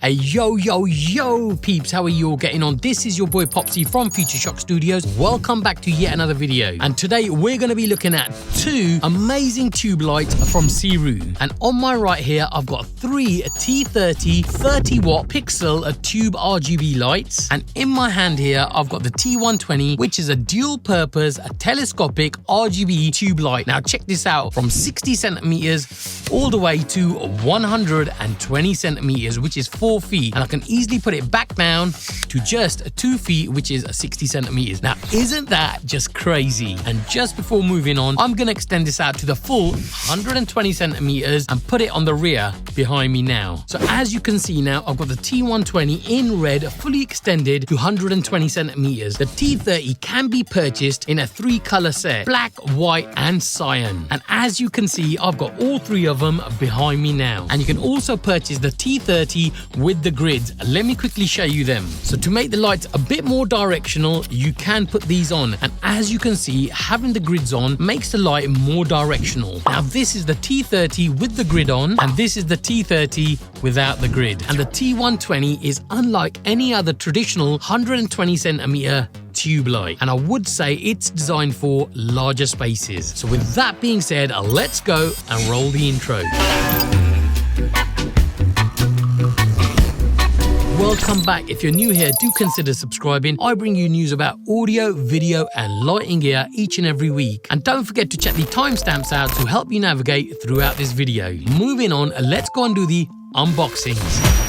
Hey, yo, peeps, how are you all getting on? This is your boy Popsy from FutureShockstudios. Welcome back to yet another video. And today we're going to be looking at two amazing tube lights from SIRUI. And on my right here, I've got three T30 30-watt pixel tube RGB lights. And in my hand here, I've got the T120, which is a dual-purpose telescopic RGB tube light. Now check this out, from 60 centimeters all the way to 120 centimeters, which is 4 feet, and I can easily put it back down to just 2 feet, which is 60 centimeters. Now, isn't that just crazy? And just before moving on, I'm gonna extend this out to the full 120 centimeters and put it on the rear behind me now. So as you can see now, I've got the T120 in red, fully extended to 120 centimeters. The T30 can be purchased in a 3-color set: black, white, and cyan. And as you can see, I've got all three of them behind me now. And you can also purchase the T30 with the grids. Let me quickly show you them. So to make the lights a bit more directional, you can put these on. And as you can see, having the grids on makes the light more directional. Now this is the T30 with the grid on, and this is the T30 without the grid. And the T120 is unlike any other traditional 120 centimeter tube light, and I would say it's designed for larger spaces. So with that being said, let's go and roll the intro. Welcome back. If you're new here, do consider subscribing. I bring you news about audio, video, and lighting gear each and every week. And don't forget to check the timestamps out to help you navigate throughout this video. Moving on, let's go and do the unboxings.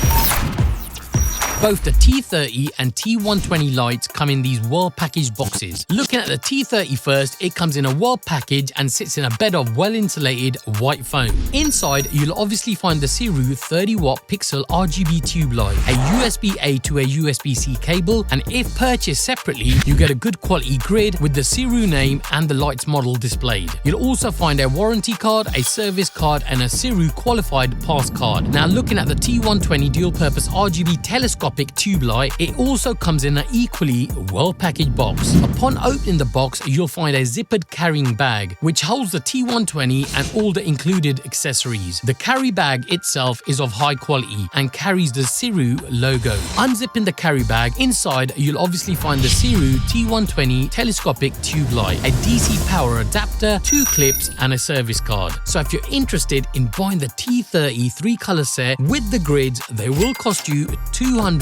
Both the T30 and T120 lights come in these well-packaged boxes. Looking at the T30 first, it comes in a well package and sits in a bed of well-insulated white foam. Inside, you'll obviously find the SIRUI 30-watt pixel RGB tube light, a USB-A to a USB-C cable, and if purchased separately, you get a good quality grid with the SIRUI name and the light's model displayed. You'll also find a warranty card, a service card, and a SIRUI qualified pass card. Now looking at the T120 dual-purpose RGB Telescopic tube light, it also comes in an equally well-packaged box. Upon opening the box, you'll find a zippered carrying bag, which holds the T120 and all the included accessories. The carry bag itself is of high quality and carries the SIRUI logo. Unzipping the carry bag, inside you'll obviously find the SIRUI T120 Telescopic tube light, a DC power adapter, 2 clips, and a service card. So if you're interested in buying the T30 3-color set with the grids, they will cost you £279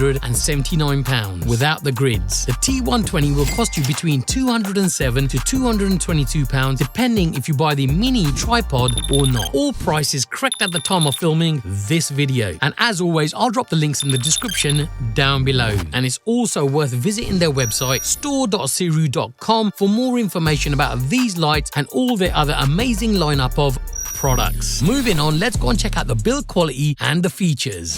without the grids. The T120 will cost you between £207 to £222 depending if you buy the mini tripod or not. All prices correct at the time of filming this video. And as always, I'll drop the links in the description down below. And it's also worth visiting their website store.sirui.com for more information about these lights and all their other amazing lineup of products. Moving on, let's go and check out the build quality and the features.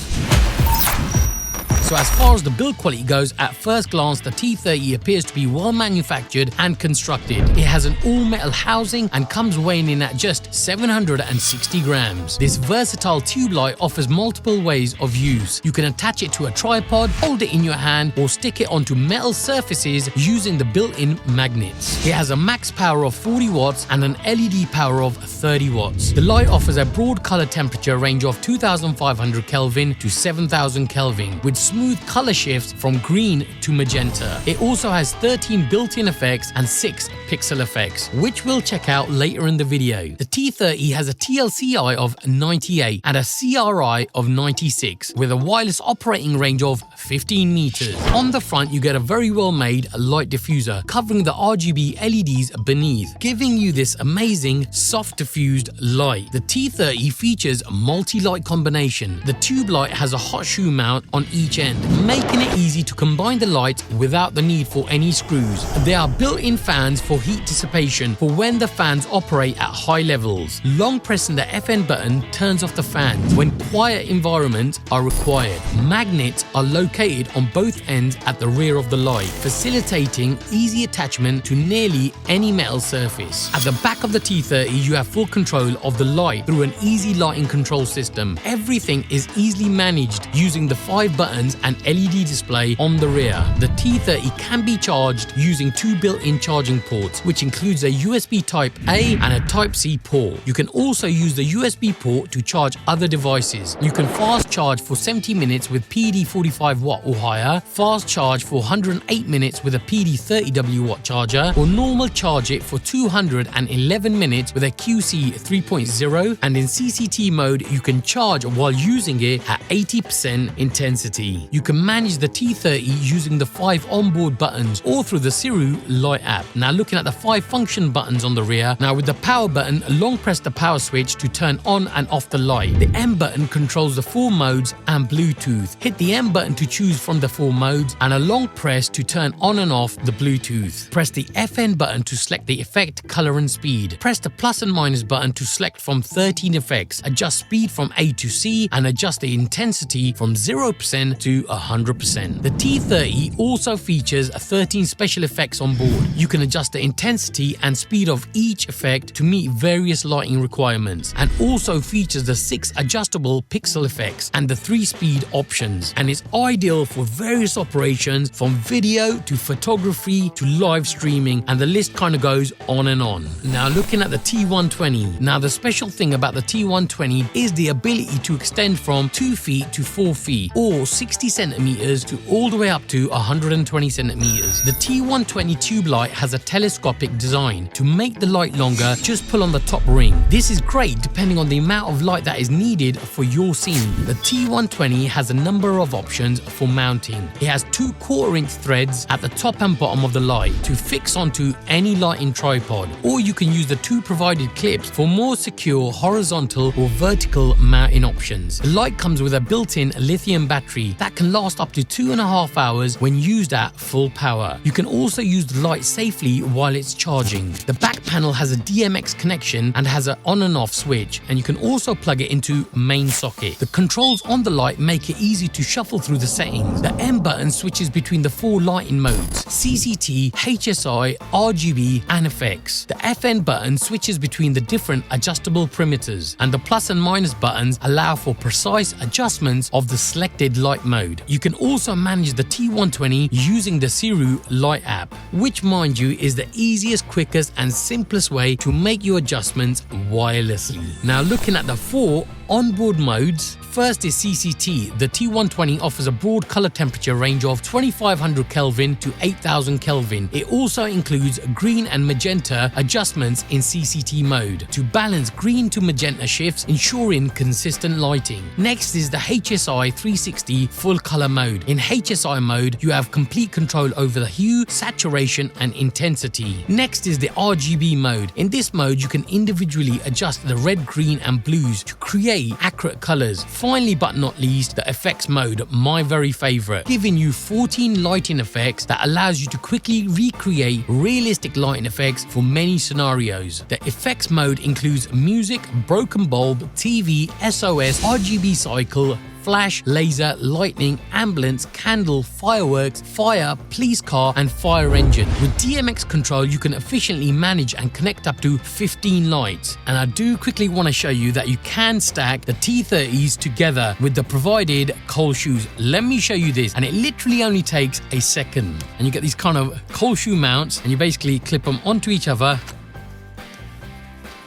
So as far as the build quality goes, at first glance, the T30 appears to be well manufactured and constructed. It has an all-metal housing and comes weighing in at just 760 grams. This versatile tube light offers multiple ways of use. You can attach it to a tripod, hold it in your hand, or stick it onto metal surfaces using the built-in magnets. It has a max power of 40 watts and an LED power of 30 watts. The light offers a broad color temperature range of 2500 Kelvin to 7000 Kelvin, with smooth color shifts from green to magenta. It also has 13 built-in effects and 6 pixel effects, which we'll check out later in the video. The T30 has a TLCI of 98 and a CRI of 96, with a wireless operating range of 15 meters. On the front, you get a very well-made light diffuser covering the RGB LEDs beneath, giving you this amazing soft diffused light. The T30 features a multi-light combination. The tube light has a hot shoe mount on each end, making it easy to combine the lights without the need for any screws. There are built-in fans for heat dissipation for when the fans operate at high levels. Long pressing the FN button turns off the fans when quiet environments are required. Magnets are located on both ends at the rear of the light, facilitating easy attachment to nearly any metal surface. At the back of the T30, you have full control of the light through an easy lighting control system. Everything is easily managed using the 5 buttons and LED display on the rear. The T30 can be charged using 2 built-in charging ports, which includes a USB Type A and a Type C port. port. You can also use the USB port to charge other devices. You can fast charge for 70 minutes with PD 45 watt or higher, fast charge for 108 minutes with a PD 30W watt charger, or normal charge it for 211 minutes with a QC 3.0, and in CCT mode you can charge while using it at 80% intensity. You can manage the T30 using the 5 onboard buttons or through the SIRUI Light App. Now looking at the 5 function buttons on the rear, now with the power button, long press the power switch to turn on and off the light. The M button controls the 4 modes and Bluetooth. Hit the M button to choose from the 4 modes and a long press to turn on and off the Bluetooth. Press the FN button to select the effect, color and speed. Press the plus and minus button to select from 13 effects. Adjust speed from A to C and adjust the intensity from 0% to 100%. The T30 also features 13 special effects on board. You can adjust the intensity and speed of each effect to meet various lighting requirements, and also features the 6 adjustable pixel effects and the 3 speed options, and it's ideal for various operations from video to photography to live streaming, and the list kind of goes on and on. Now looking at the T120, now the special thing about the T120 is the ability to extend from 2 feet to 4 feet or 60 centimeters to all the way up to 120 centimeters. The T120 tube light has a telescopic design. To make the light longer, just pull on the top ring. This is great depending on the amount of light that is needed for your scene. The T120 has a number of options for mounting. It has 2 1/4-inch threads at the top and bottom of the light to fix onto any lighting tripod, or you can use the 2 provided clips for more secure horizontal or vertical mounting options. The light comes with a built-in lithium battery that can last up to 2.5 hours when used at full power. You can also use the light safely while it's charging. The back panel has a DMX connection and has an on and off switch, and you can also plug it into main socket. The controls on the light make it easy to shuffle through the settings. The M button switches between the 4 lighting modes: CCT, HSI, RGB and effects. The FN button switches between the different adjustable perimeters, and the plus and minus buttons allow for precise adjustments of the selected light mode. You can also manage the T120 using the SIRUI Light App, which mind you is the easiest, quickest and simplest way to make your adjustments wirelessly. Now looking at the 4 onboard modes, first is CCT. The T120 offers a broad color temperature range of 2500 Kelvin to 8000 Kelvin. It also includes green and magenta adjustments in CCT mode to balance green to magenta shifts, ensuring consistent lighting. Next is the HSI 360 full color mode. In HSI mode, you have complete control over the hue, saturation and intensity. Next is the RGB mode. In this mode, you can individually adjust the red, green and blues to create accurate colors. Finally but not least, the effects mode, my very favorite, giving you 14 lighting effects that allows you to quickly recreate realistic lighting effects for many scenarios. The effects mode includes music, broken bulb, TV, SOS, RGB cycle, flash, laser, lightning, ambulance, candle, fireworks, fire, police car and fire engine. With DMX control, you can efficiently manage and connect up to 15 lights. And I do quickly want to show you that you can stack the T30s together with the provided cold shoes. Let me show you this, and it literally only takes a second. And you get these kind of cold shoe mounts, and you basically clip them onto each other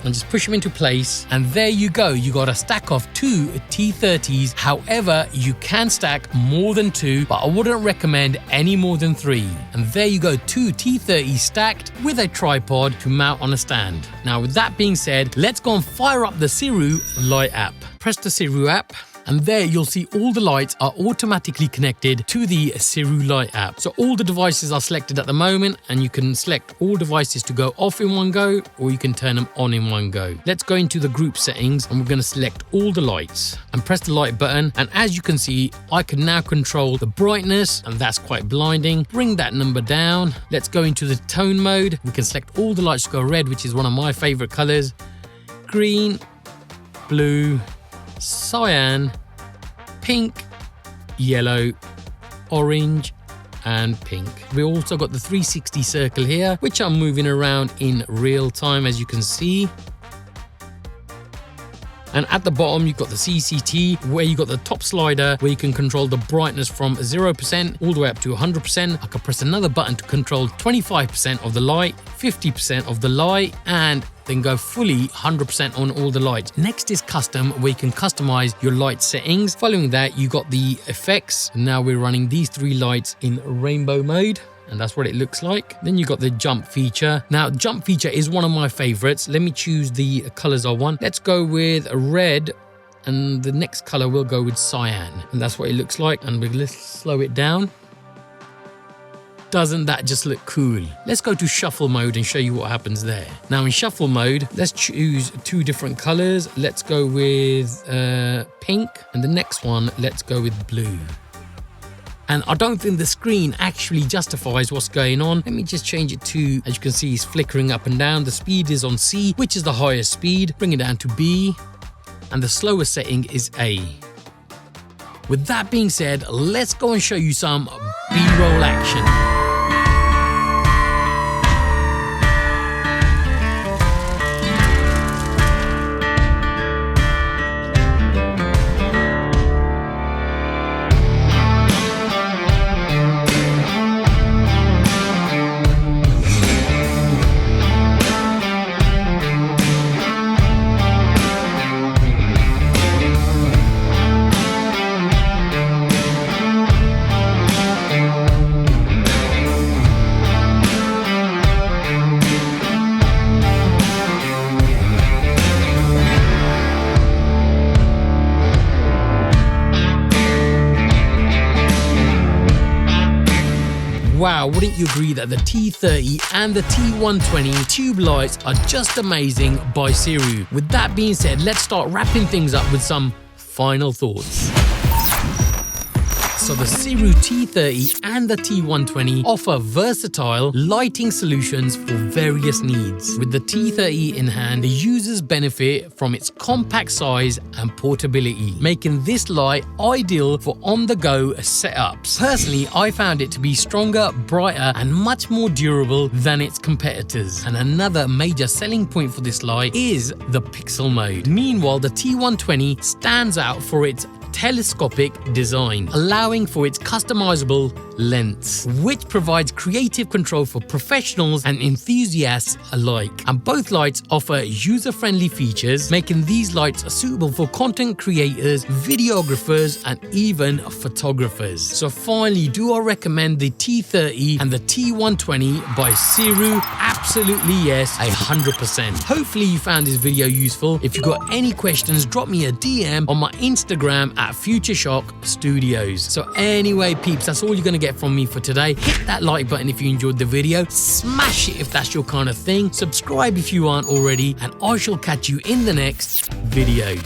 and just push them into place, and there you go. You got a stack of 2 T30s. However, you can stack more than 2, but I wouldn't recommend any more than 3. And there you go, 2 T30s stacked with a tripod to mount on a stand. Now with that being said, let's go and fire up the SIRUI Light App. Press the SIRUI app, and there you'll see all the lights are automatically connected to the SIRUI Light App. So all the devices are selected at the moment, and you can select all devices to go off in one go, or you can turn them on in one go. Let's go into the group settings, and we're going to select all the lights and press the light button. And as you can see, I can now control the brightness, and that's quite blinding. Bring that number down. Let's go into the tone mode. We can select all the lights to go red, which is one of my favorite colors, green, blue, cyan, pink, yellow, orange and pink. We also got the 360 circle here, which I'm moving around in real time, as you can see. And at the bottom, you've got the CCT, where you got the top slider where you can control the brightness from 0% all the way up to 100%. I can press another button to control 25% of the light, 50% of the light, and then go fully 100% on all the lights. Next is custom, where you can customize your light settings. Following that, you got the effects. Now we're running these 3 lights in rainbow mode, and that's what it looks like. Then you got the jump feature. Now, jump feature is one of my favorites. Let me choose the colors I want. Let's go with red, and the next color we'll go with cyan. And that's what it looks like. And we'll slow it down. Doesn't that just look cool? Let's go to shuffle mode and show you what happens there. Now in shuffle mode, let's choose 2 different colors. Let's go with pink, and the next one, let's go with blue. And I don't think the screen actually justifies what's going on. Let me just change it to, as you can see, it's flickering up and down. The speed is on C, which is the highest speed. Bring it down to B, and the slowest setting is A. With that being said, let's go and show you some B-roll action. Wow, wouldn't you agree that the T30 and the T120 tube lights are just amazing by SIRUI? With that being said, let's start wrapping things up with some final thoughts. So the SIRUI T30 and the T120 offer versatile lighting solutions for various needs. With the T30 in hand, the users benefit from its compact size and portability, making this light ideal for on-the-go setups. Personally, I found it to be stronger, brighter, and much more durable than its competitors. And another major selling point for this light is the pixel mode. Meanwhile, the T120 stands out for its telescopic design, allowing for its customizable lens, which provides creative control for professionals and enthusiasts alike. And both lights offer user-friendly features, making these lights suitable for content creators, videographers, and even photographers. So finally, do I recommend the T30 and the T120 by SIRUI? Absolutely yes, 100%. Hopefully you found this video useful. If you got any questions, drop me a DM on my Instagram at futureshockstudios. So anyway, peeps, that's all you're going to get from me for today. Hit that like button if you enjoyed the video. Smash it if that's your kind of thing. Subscribe if you aren't already, and I shall catch you in the next video.